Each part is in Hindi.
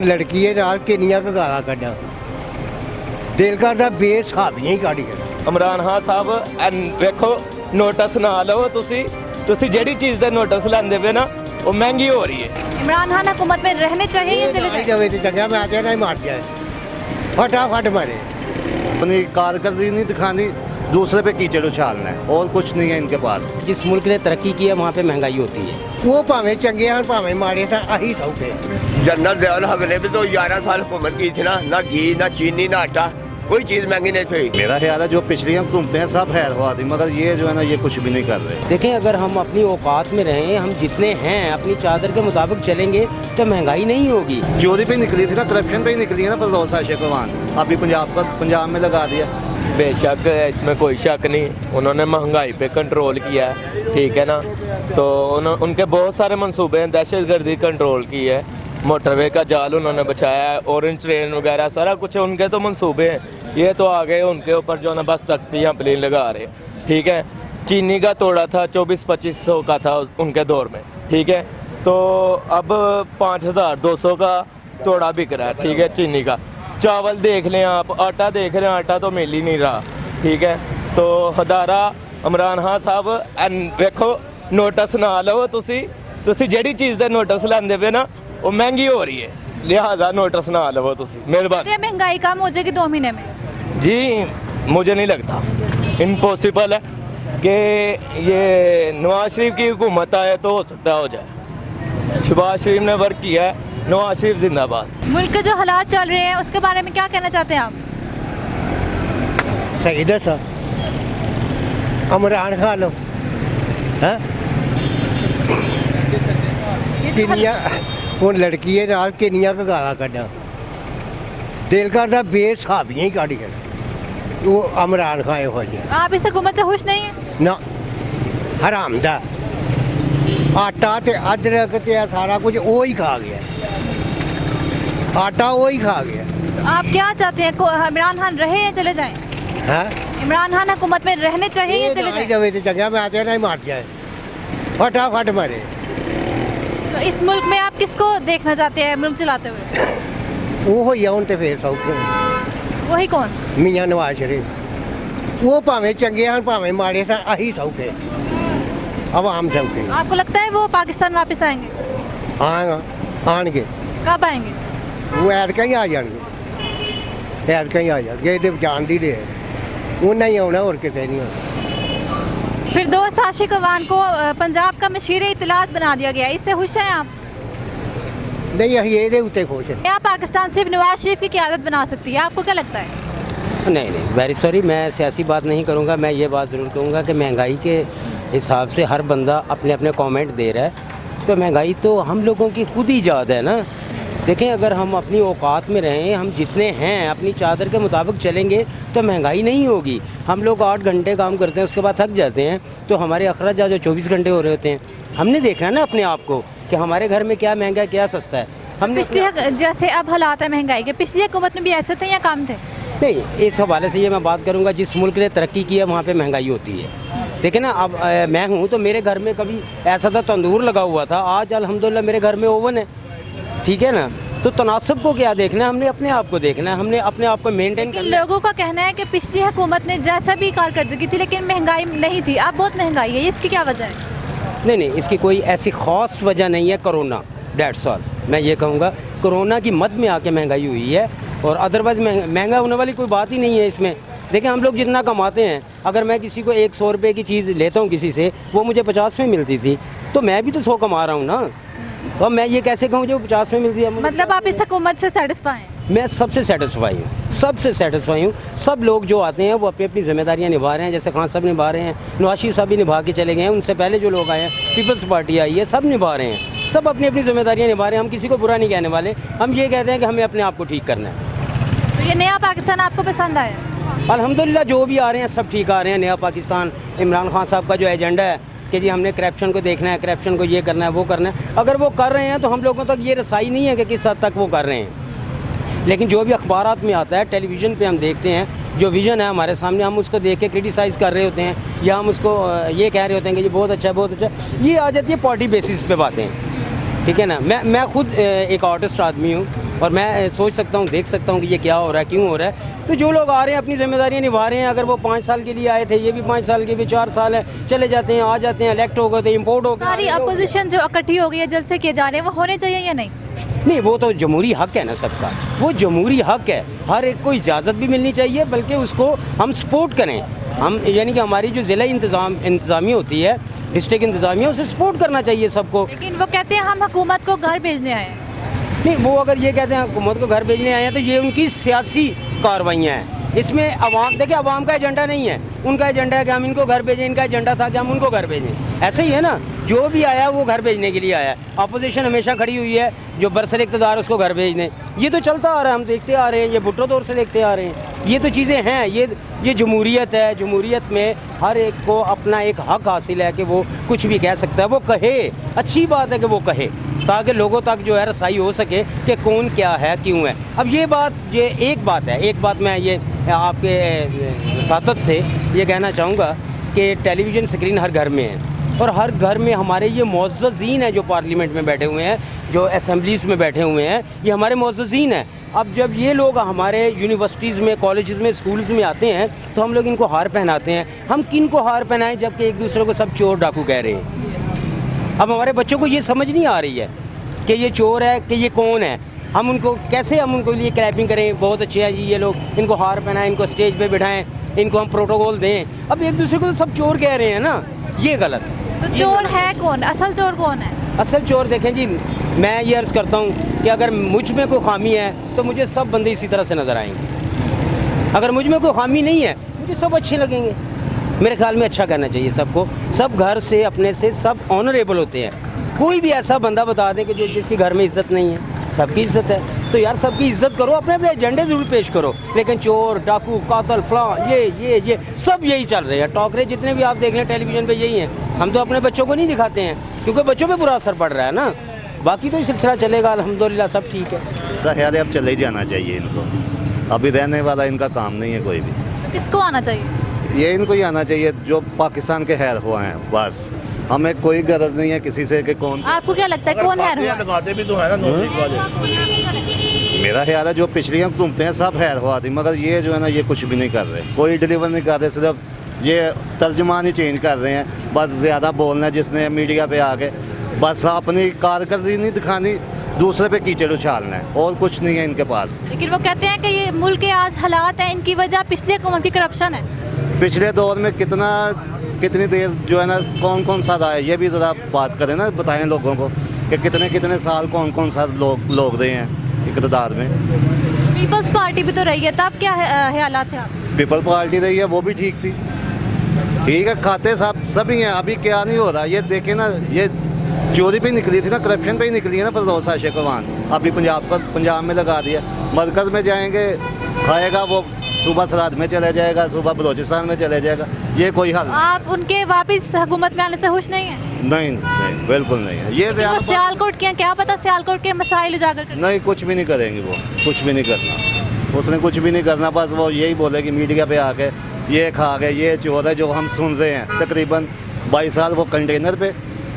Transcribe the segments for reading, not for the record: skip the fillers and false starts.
लड़की है नाल किनिया क गाला कड्डा दिल करदा बेसहाबियां ही काढ़ी इमरान खान साहब वेखो नोटिस ना लो तुसी जेड़ी चीज़ का नोटिस लेंदे पे ना वो महंगी हो रही है। इमरान खान हुकूमत में रहने चाहिए या चले जाए? जावे तो चंगा मैं आते ना मार जाए फटाफट मारे। अपनी कारकर्दगी नहीं दिखानी, दूसरे पे कीचड़ उछालना है और कुछ नहीं है इनके पास। जिस मुल्क ने तरक्की की है वहाँ पे महंगाई होती है। वो भावें चंगे हैं भावें माड़े सा आही सौखे। जनरल ज़ियाउल हक ने भी तो 11 साल हुकूमत की थी ना घी ना चीनी ना आटा, कोई चीज़ महंगी नहीं थी। मेरा ख्याल है जो पिछली हम घूमते हैं सब खैर हुआ थी, मगर ये जो है ना ये कुछ भी नहीं कर रहे। देखें, अगर हम अपनी औकात में रहें, हम जितने हैं अपनी चादर के मुताबिक चलेंगे तो महंगाई नहीं होगी। चोरी पे निकली थी ना, करप्शन पे ही निकली है ना फिरदौस आशिकवान, अभी पंजाब में लगा दिया। बेशक इसमें कोई शक नहीं, उन्होंने महंगाई पे कंट्रोल किया है, ठीक है ना। तो उनके बहुत सारे मंसूबे हैं, दहशतगर्दी कंट्रोल की है, मोटरवे का जाल उन्होंने बचाया है, ऑरेंज ट्रेन वगैरह सारा कुछ उनके तो मंसूबे हैं। ये तो आ गए उनके ऊपर जो ना बस तख्तियाँ प्लेन लगा रहे, ठीक है। चीनी का तोड़ा था 2400-2500 का था उनके दौर में, ठीक है। तो अब 5200 का तोड़ा बिक रहा है, ठीक है, चीनी का। चावल देख लें आप, आटा देख लें, आटा तो मिल ही नहीं रहा, ठीक है। तो हदारा इमरान खान साहब वेखो नोटिस ना लो तुसी जेड़ी चीज़ का नोटिस लेंदे पे ना वो महंगी हो रही है, लिहाजा नोटिस ना लो तुसी। मेहरबानी। महंगाई कम हो जाएगी 2 महीने में? जी मुझे नहीं लगता, इम्पॉसिबल है कि ये नवाज शरीफ की हुकूमत आए तो हो सकता हो जाए। शहबाज शरीफ ने वर्क किया है, नवाज शरीफ जिंदाबाद। मुल्क के जो हालात चल रहे हैं उसके बारे में क्या कहना चाहते हैं आप? सही दसा इमरान खान लो किनिया हूँ लड़की है नाल किनिया क गाला कड्डा दिल करदा बेसहाबियां ही काढ़ी वो इमरान खान हो जाए। आप इस हुकूमत से खुश नहीं है? ना हराम दा आटा ते अदरक ते सारा कुछ वो ही खा गया, आटा वो ही खा गया। तो आप क्या चाहते हैं, इमरान खान रहे या चले जाएं? हाँ इमरान खान हुकूमत में रहने चाहिए या चले जाएं? जावे तो चंगा मैं आते ना मार जाए फटाफट मारे। तो इस मुल्क में आप किसको देखना चाहते हैं मुल्क चलाते हुए? वो हो या तो फिर सौखे वही कौन? मियाँ नवाज शरीफ। वो भावें चंगे हैं भावें माड़े सा आही सौखे, अवाम सौखे। आपको लगता है वो पाकिस्तान वापस आएंगे? आएंगे। कब आएंगे? वो ऐदका ही आ जाएंगे, ऐदका ही आ जाएंगे। ये तो जानती दे उन्हें ही आना और किसी नहीं आना। फिरदौस आशिकवान को पंजाब का मशीर इतलात बना दिया गया, इससे खुश हैं आप? नहीं अं ये उत्ते खुश हैं। क्या पाकिस्तान सिर्फ नवाज शरीफ की क़यादत बना सकती है, आपको क्या लगता है? नहीं, वेरी सॉरी, मैं सियासी बात नहीं करूँगा। मैं ये बात ज़रूर कहूँगा कि महंगाई के हिसाब से हर बंदा अपने अपने कमेंट दे रहा है, तो महंगाई तो हम लोगों की खुद ही ईजाद है ना। देखें, अगर हम अपनी औकात में रहें, हम जितने हैं अपनी चादर के मुताबिक चलेंगे तो महंगाई नहीं होगी। हम लोग 8 घंटे काम करते हैं, उसके बाद थक जाते हैं, तो हमारे अखराज जो 24 घंटे हो रहे होते हैं, हमने देखना ना अपने आप को कि हमारे घर में क्या महंगा है क्या सस्ता है। हमने पिछले जैसे अब हालात है महंगाई के, पिछली हुकूमत में भी ऐसे थे या कम थे? नहीं, इस हवाले से ये मैं बात करूँगा, जिस मुल्क ने तरक्की की है वहाँ पे महंगाई होती है। देखिए ना, अब मैं हूँ तो मेरे घर में कभी ऐसा था तंदूर लगा हुआ था, आज अल्हम्दुलिल्लाह मेरे घर में ओवन है, ठीक है ना। तो तनासब को क्या देखना है, हमने अपने आप को देखना है, हमने अपने आप को मेंटेन करना है। लोगों का कहना है कि पिछली हुकूमत ने जैसा भी कारकर्दगी थी लेकिन महंगाई नहीं थी, अब बहुत महंगाई है, इसकी क्या वजह है? नहीं, इसकी कोई ऐसी ख़ास वजह नहीं है, कोरोना, डेट्स ऑल। मैं ये कहूँगा कोरोना की मद में आके महंगाई हुई है, और अदरवाइज़ महंगा होने वाली कोई बात ही नहीं है इसमें। देखिए, हम लोग जितना कमाते हैं, अगर मैं किसी को 100 रुपये की चीज़ लेता हूँ किसी से, वो मुझे 50 में मिलती थी, तो मैं भी तो 100 कमा रहा हूँ ना। तो मैं ये कैसे कहूँ जो 50 में मिलती है? मतलब आप इस हुकूमत से सेटिस्फाई हैं? मैं सबसे सेटिस्फाई हूँ, सबसे सेटिस्फाई हूँ। सब लोग जो आते हैं वो अपनी अपनी जिम्मेदारियाँ निभा रहे हैं, जैसे खान साहब निभा रहे हैं, नवाज शरीफ साहब भी निभा के चले गए हैं, उनसे पहले जो लोग आए हैं, पीपल्स पार्टी आई है, सब निभा रहे हैं, सब अपनी अपनी जिम्मेदारियाँ निभा रहे हैं। हम किसी को बुरा नहीं कहने वाले, हम ये कहते हैं कि हमें अपने आप को ठीक करना है। तो ये नया पाकिस्तान आपको पसंद आया? अल्हम्दुलिल्लाह, जो भी आ रहे हैं सब ठीक आ रहे हैं। नया पाकिस्तान, इमरान खान साहब का जो एजेंडा है कि जी हमने करप्शन को देखना है, करप्शन को ये करना है, वो करना है, अगर वो कर रहे हैं तो हम लोगों तक ये रसाई नहीं है कि किस हद तक वो कर रहे हैं। लेकिन जो भी अखबारात में आता है, टेलीविज़न पे हम देखते हैं, जो विज़न है हमारे सामने, हम उसको देख के क्रिटिसाइज़ कर रहे होते हैं, या हम उसको ये कह रहे होते हैं कि ये बहुत अच्छा है, बहुत अच्छा। ये आ जाती है पार्टी बेसिस पे बातें, ठीक है ना। मैं खुद एक आर्टिस्ट आदमी हूँ और मैं सोच सकता हूँ, देख सकता हूँ कि ये क्या हो रहा है, क्यों हो रहा है। तो जो लोग आ रहे हैं अपनी जिम्मेदारियाँ निभा रहे हैं। अगर वो 5 साल के लिए आए थे, ये भी 5 साल के भी 4 साल है, चले जाते हैं, आ जाते हैं, इलेक्ट हो गए, इम्पोर्ट हो गए। सारी अपोजिशन जो इकट्ठी हो गई है, जलसे किए जा रहे हैं, वो होने चाहिए या नहीं? नहीं, वो तो जमहूरी हक है ना सबका, वो जमहूरी हक है, हर एक को इजाज़त भी मिलनी चाहिए, बल्कि उसको हम सपोर्ट करें। हम यानी कि हमारी जो ज़िला इंतज़ामी होती है, डिस्ट्रिक्ट इंतज़ामिया, उसे सपोर्ट करना चाहिए सबको। लेकिन वो कहते हैं हम हुकूमत को घर भेजने आए हैं। नहीं, वो अगर ये कहते हैं हुकूमत को घर भेजने आए हैं तो ये उनकी सियासी कार्रवाइयाँ हैं। इसमें अवाम, देखिए अवाम का एजेंडा नहीं है, उनका एजेंडा है कि हम इनको घर भेजें, इनका एजेंडा था कि हम उनको घर भेजें। ऐसे ही है ना, जो भी आया वो घर भेजने के लिए आया है। अपोजिशन हमेशा खड़ी हुई है, जो बरसर इक़्तिदार उसको घर भेज दें, ये तो चलता आ रहा है, हम देखते आ रहे हैं, ये भुट्टो दौर से देखते आ रहे हैं। ये तो चीज़ें हैं, ये जमहूरियत है। जमहूरियत में हर एक को अपना एक हक हासिल है कि वो कुछ भी कह सकता है, वो कहे, अच्छी बात है कि वो कहे, ताकि लोगों तक जो है रसाई हो सके कि कौन क्या है, क्यों है। अब ये एक बात मैं ये आपके साथत से ये कहना चाहूँगा कि टेलीविज़न स्क्रीन हर घर में है, और हर घर में हमारे ये मुअज़्ज़ज़ीन हैं जो पार्लियामेंट में बैठे हुए हैं, जो असेंबलीज़ में बैठे हुए हैं, ये हमारे मुअज़्ज़ज़ीन हैं। अब जब ये लोग हमारे यूनिवर्सिटीज़ में, कॉलेजेस में, स्कूल्स में आते हैं तो हम लोग इनको हार पहनाते हैं। हम किन को हार पहनाएं जबकि एक दूसरे को सब चोर डाकू कह रहे हैं। अब हमारे बच्चों को ये समझ नहीं आ रही है कि ये चोर है, कि ये कौन है। हम उनको लिए क्लैपिंग करें, बहुत अच्छे हैं जी ये लोग, इनको हार पहनाएं, इनको स्टेज पे बिठाएं, इनको हम प्रोटोकॉल दें। अब एक दूसरे को तो सब चोर कह रहे हैं ना, ये गलत है। तो चोर है कौन, असल चोर कौन है? असल चोर देखें जी, मैं ये अर्ज़ करता हूँ कि अगर मुझ में कोई खामी है तो मुझे सब बंदे इसी तरह से नज़र आएंगे। अगर मुझ में कोई खामी नहीं है, मुझे सब अच्छे लगेंगे। मेरे ख्याल में अच्छा करना चाहिए सबको। सब घर से, अपने से सब ऑनरेबल होते हैं। कोई भी ऐसा बंदा बता दे कि जिसके घर में इज़्ज़त नहीं है, सबकी इज़्ज़त है, तो यार सबकी इज़्ज़त करो, अपने अपने एजेंडे ज़रूर पेश करो। लेकिन चोर, डाकू, कातल, फलां, ये सब यही चल रहे हैं। टॉकरे जितने भी आप देख लें टेलीविज़न पे यही हैं। हम तो अपने बच्चों को नहीं दिखाते हैं क्योंकि बच्चों पे बुरा असर पड़ रहा है ना। बाकी तो सिलसिला चलेगा, अल्हम्दुलिल्लाह सब ठीक है। ख्याल है अब चले ही जाना चाहिए इनको, अभी रहने वाला इनका काम नहीं है कोई भी। तो किसको आना चाहिए? ये इनको ही आना चाहिए जो पाकिस्तान के हैर हुआ हैं, बस। हमें कोई गरज नहीं है किसी से कि कौन। आपको क्या लगता है कौन हैर हुआ? लगाते भी तो है ना नौकरी वाले। मेरा ख्याल है जो पिछली घूमते हैं सब हैर हुआ थी, मगर ये जो है ना ये कुछ भी नहीं कर रहे, कोई डिलीवर नहीं कर रहे, सिर्फ ये तर्जुमान ही चेंज कर रहे हैं। बस ज़्यादा बोलना है जिसने मीडिया पे आके, बस अपनी कारकर्दगी नहीं दिखानी, दूसरे पे कीचड़ उछालना है, और कुछ नहीं है इनके पास। लेकिन वो कहते हैं कि ये मुल्क के आज हालात हैं, इनकी वजह पिछले हुकूमत की करप्शन है। पिछले दौर में कितनी देर जो है ना कौन कौन सा रहा है, ये भी ज़रा बात करें ना, बताएं लोगों को कि कितने साल कौन सा लोग रहे हैं इक़्तिदार में। पीपल्स पार्टी भी तो रही है, तब क्या हालात है? पीपल पार्टी रही है, वो भी ठीक थी, ठीक है, खाते सभी हैं। अभी क्या नहीं हो रहा, ये देखें ना, ये चोरी पे निकली थी ना, करप्शन पे ही निकली है ना फिरदौस शेखवान। अभी पंजाब में लगा दिया, मरकज़ में जाएंगे, खाएगा वो, सुबह सराद में चले जाएगा, सुबह बलोचिस्तान में चले जाएगा, ये कोई हल। आप उनके वापस हुकूमत में आने से खुश नहीं है? नहीं, बिल्कुल नहीं है। ये वो सियालकोट के, क्या पता सियालकोट के मसाइल उजागर कर। नहीं, कुछ भी नहीं करेंगे वो, कुछ भी नहीं करना, उसने कुछ भी नहीं करना। बस वो यही बोलेगी मीडिया पे आके, ये खा गए, ये चोर है, जो हम सुन रहे हैं। तकरीबन 22 साल वो कंटेनर पे,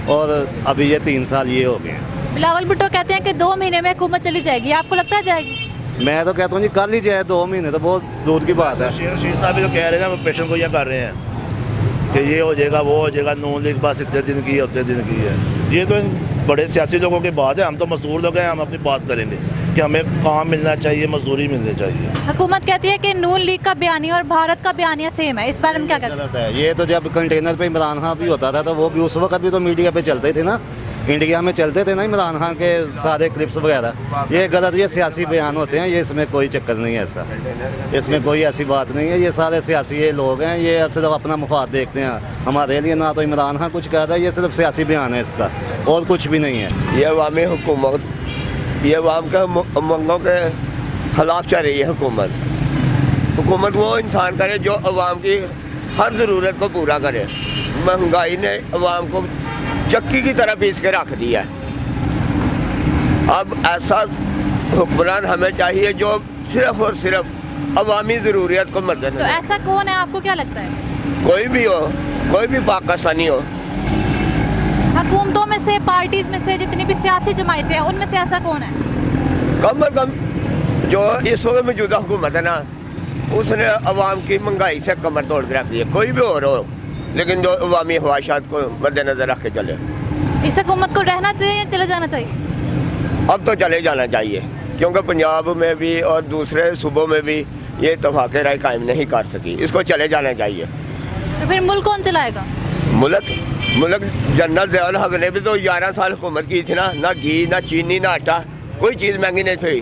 और अभी ये 3 साल ये हो गए हैं। बिलावल भुट्टो कहते हैं कि 2 महीने में हुकूमत चली जाएगी, आपको लगता है जाएगी? मैं तो कहता हूँ जी कल ही जाए, 2 महीने तो बहुत दूर की बात है। शेर साहब भी तो कह रहे हैं ना, पेशेंट को यह कर रहे हैं कि ये हो जाएगा, वो हो जाएगा, नून लीग पास इतने दिन की है, उतने दिन की है। ये तो बड़े सियासी लोगों की बात है, हम तो मजदूर लोग हैं, हम अपनी बात करेंगे कि हमें काम मिलना चाहिए, मजदूरी मिलनी चाहिए। हुकूमत कहती है कि नून लीग का बयानिया और भारत का बयानिया सेम है, इस बारे में क्या कहते हैं? गलत है ये तो। जब कंटेनर पे इमरान खान भी होता था तो वो भी उस वक्त भी तो मीडिया पे चलते थे ना, इंडिया में चलते थे ना इमरान खान के सारे क्लिप्स वगैरह। ये गलत, ये सियासी बयान होते हैं, ये इसमें कोई चक्कर नहीं है ऐसा, इसमें कोई ऐसी बात नहीं है। ये सारे सियासी ये लोग हैं, ये सिर्फ अपना मुफाद देखते हैं हमारे लिए। ना तो इमरान खान कुछ कह रहा है, ये सिर्फ सियासी बयान है इसका, और कुछ भी नहीं है। ये अवामी हुकूमत, ये अवाम के मंगों के खिलाफ चल रही है हुकूमत वो इंसान करे जो अवाम की हर ज़रूरत को पूरा करे। महंगाई ने अवाम को चक्की की तरह पीस के रख दिया है। अब ऐसा हुक्मरान हमें चाहिए जो सिर्फ और सिर्फ अवामी ज़रूरियत को मद्देनजर। तो ऐसा कौन है, आपको क्या लगता है? कोई भी हो, कोई भी पाकिस्तानी हो। हुकूमतों में से, पार्टीज में से, जितनी भी सियासी जमायतें हैं, उनमें से ऐसा कौन है? कम अज कम जो इस वक्त मौजूदा हुकूमत है ना, उसने अवाम की महंगाई से कमर तोड़ के रख दी है। कोई भी और हो, लेकिन जो अवामी ख्वाहिशात को मद्देनजर रख के चले। इस हुकूमत को रहना चाहिए या चले जाना चाहिए? अब तो चले जाना चाहिए, क्योंकि पंजाब में भी और दूसरे सूबों में भी ये इत्तेफाक राय कायम नहीं कर सकी। इसको चले जाना चाहिए। तो फिर मुल्क कौन चलाएगा? मुल्क जनरल ज़ियाउल हक ने भी तो 11 साल हुकूमत की थी ना घी, ना चीनी, ना आटा, कोई चीज़ महंगी नहीं थी।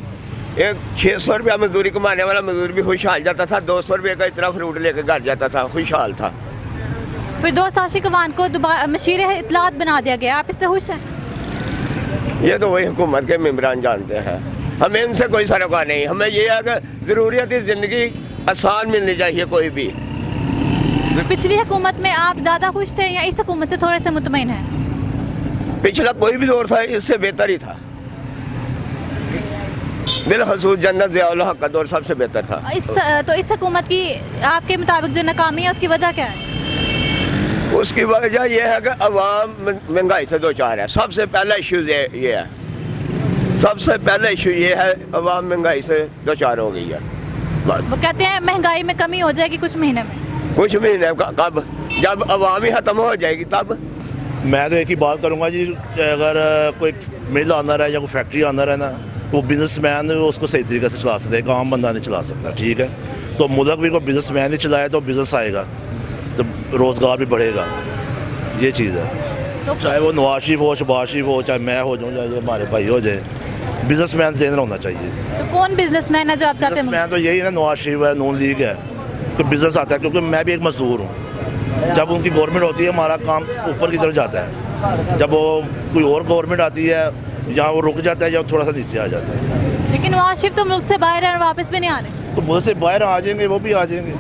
एक 600 रुपया मजदूरी कमाने वाला मजदूर भी खुशहाल जाता था, 200 रुपये का इतना फ्रूट लेकर घर जाता था, खुशहाल था। फिर दोस्त आशिक अवान को दोबारा मशीर इत्तलात बना दिया गया, आप इससे खुश हैं? ये तो वही हुकूमत के मेम्बरान जानते हैं, हमें इनसे कोई सरोकार नहीं। हमें ये है कि ज़रूरियत ज़िंदगी आसान मिलनी चाहिए कोई भी। पिछली हुकूमत में आप ज़्यादा खुश थे या इस हुकूमत से थोड़े से मुतमईन हैं? पिछला कोई भी दौर था इससे बेहतर ही था। बिलखसूस जनरल ज़ियाउल हक का दौर सबसे बेहतर था। तो इस हुकूमत की आपके मुताबिक जो नाकामी है उसकी वजह क्या है? उसकी वजह यह है कि अवाम महंगाई से दो चार है। सबसे पहला इशू ये है, सबसे पहला इशू ये है, अवाम महंगाई से दो चार हो गई है बस। वो कहते हैं महंगाई में कमी हो जाएगी कुछ महीने में। कुछ महीने कब? जब अवाम ही ख़त्म हो जाएगी तब। मैं तो एक ही बात करूँगा जी, अगर कोई मिल आनर है या कोई फैक्ट्री आनर है ना, वो बिजनेसमैन उसको सही तरीके से चला सकता है, एक आम बंदा नहीं चला सकता। ठीक है, तो मुल्क भी कोई बिजनेसमैन ही चलाए तो बिज़नेस आएगा, तो रोज़गार भी बढ़ेगा। ये चीज़ है। चाहे वो नवाज शरीफ हो, शहबाज शरीफ हो, चाहे मैं हो जाऊँ, चाहे हमारे भाई हो जाए, बिजनेसमैन ज़हन होना चाहिए। तो कौन बिजनेसमैन है जो आप चाहते हैं? बिजनेसमैन तो यही है, नवाज शरीफ है, नून लीग है, तो बिज़नेस आता है। क्योंकि मैं भी एक मजदूर हूँ, जब उनकी गवर्नमेंट होती है हमारा काम ऊपर की तरफ जाता है, जब वो कोई और गवर्नमेंट आती है या वो रुक जाता है या थोड़ा सा नीचे आ जाता है। लेकिन नवाज शरीफ तो मुल्क से बाहर है और वापस भी नहीं आ रहे। तो मुल्क से बाहर आ जाएंगे, वो भी आ जाएंगे,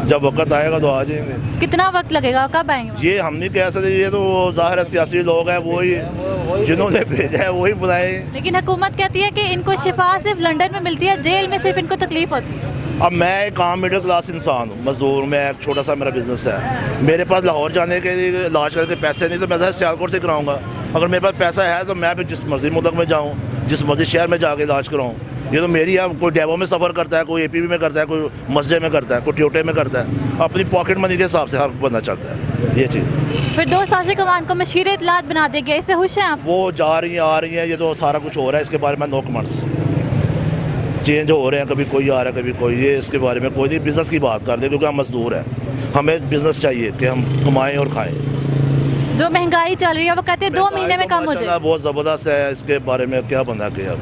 जब वक्त आएगा तो आ जाएंगे। कितना वक्त लगेगा, कब आएंगे? ये हम नहीं कह सकते, ये तो ज़ाहिर है सियासी लोग हैं, वही जिन्होंने भेजा है वही बुलाए। लेकिन हुकूमत कहती है कि इनको शिफा सिर्फ लंदन में मिलती है, जेल में सिर्फ इनको तकलीफ होती है। अब मैं एक आम मिडिल क्लास इंसान हूँ, मजदूर, मैं एक छोटा सा मेरा बिजनेस है, मेरे पास लाहौर जाने के लिए इलाज करने के पैसे नहीं, तो मैं सियालकोट से कराऊंगा। अगर मेरे पास पैसा है तो मैं भी जिस मर्जी मुल्क में जाऊँ, जिस मर्जी शहर में जाके इलाज कराऊँ। ये तो मेरी है, कोई डेवो में सफ़र करता है, कोई APB में करता है, कोई मस्जिद में करता है, कोई ट्योटे में करता है, अपनी पॉकेट मनी के हिसाब से हर बंदा चलता है। ये चीज़। फिर दोस्त आशिक अवान को मशीर इत्तलात बना दिया गया, इससे खुश हैं आप? वो जा रही हैं, आ रही हैं, ये तो सारा कुछ हो रहा है, इसके बारे में नो कमेंट्स। चेंज हो रहे हैं, कभी कोई आ रहा है, कभी कोई, ये इसके बारे में कोई नहीं। बिज़नेस की बात कर दे, क्योंकि हम मजदूर हैं, हमें बिज़नेस चाहिए कि हम कमाएं और खाएं। जो महंगाई चल रही है वो कहते हैं 2 महीने में कम हो जाएगी। बहुत ज़बरदस्त है, इसके बारे में क्या बंदा किया।